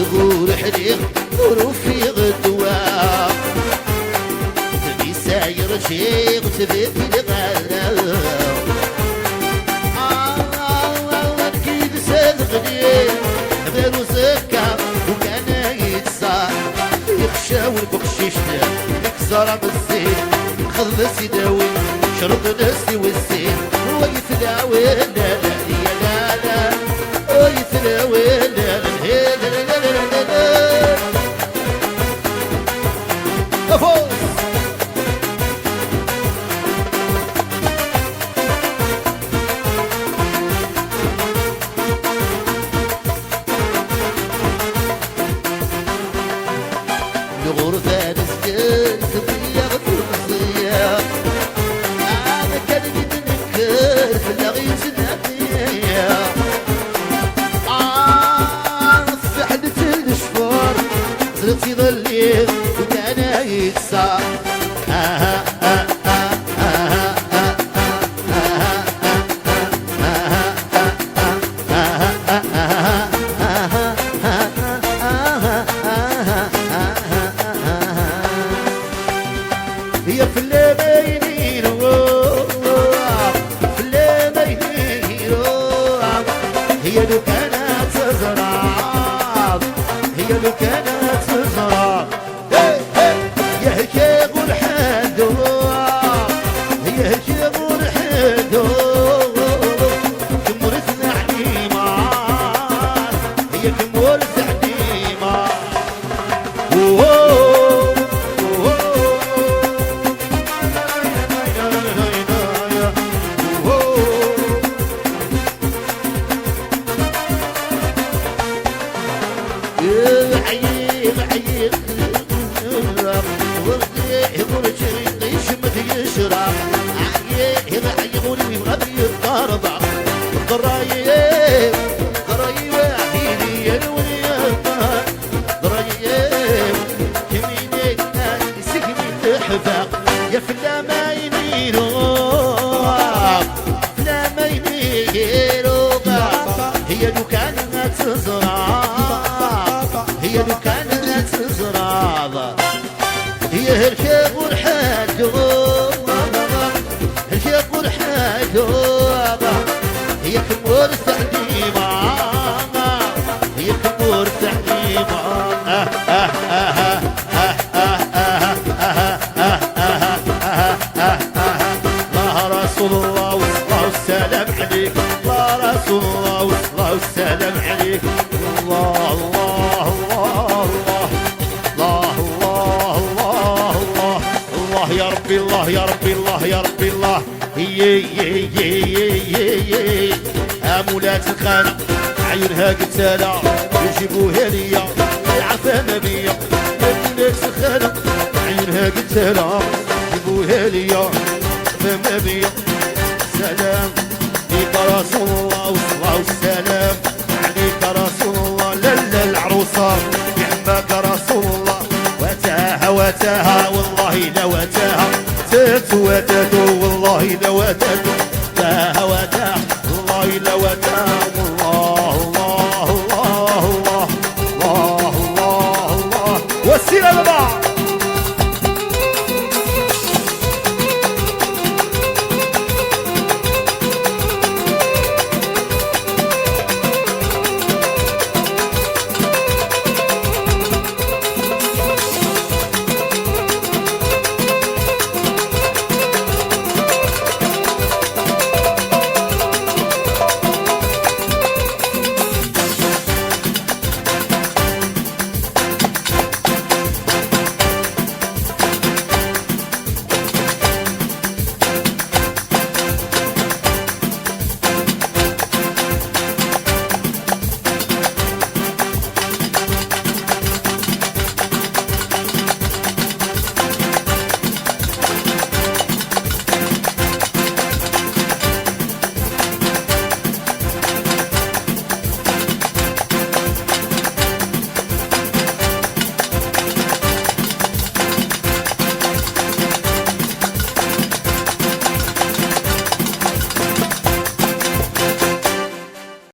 يغور حريق وروفي غدوة تبي ساير شيخ تبي في الغلا أكيد صدقني غير زكا وكان يتصار يخشى والبقشيشنا يكسر بالزين خذ سيداوي شرط نفسي والزين هو يتداوي لا لا لا لا هو يتداوي لا لا الغرفة نسكن تضيع فرصية أنا كان نتنكر في اللغيث النقية فحدت الشفار زرتي ظليت وكان يتصار هي في الليمين في الليمين هي لو كانت تزرع هي لو كانت تزرع يا هيك يقول حدو هي هيك يقول حدو كمرتنا عليمار هي كمرت عليمار عيب عيب وردي ورجي يشمت يشرب عيب عيب ولي غبي الضربة ضرايب ضرايب عيني يا الولي ضرايب يميني سكني تحفق يا فلا ما ينيرو فلا ما ينيرو هي لو كانت تزرع هي لو كانت تزرع هي هالكيف والحدو هالكيف والحدو هي كمور تعليمة هي كمور تعليمة الله رسول الله والصلاة والسلام عليك الله رسول الله والصلاة والسلام عليك الله الله الله الله الله الله الله الله يا ربي الله يا ربي الله يا ربي الله هي امولات الخانة عيونها قتالة يجيبوها ليا العفانة بيا امولات الخانة عيونها قتالة يجيبوها ليا العفانة بيا سلام عليك رسول الله والصلاة والسلام عليك رسول الله لا العروسة يحبك رسول الله وتاها وتاها والله لا وتاها تاتو وتاتو والله لا وتاتو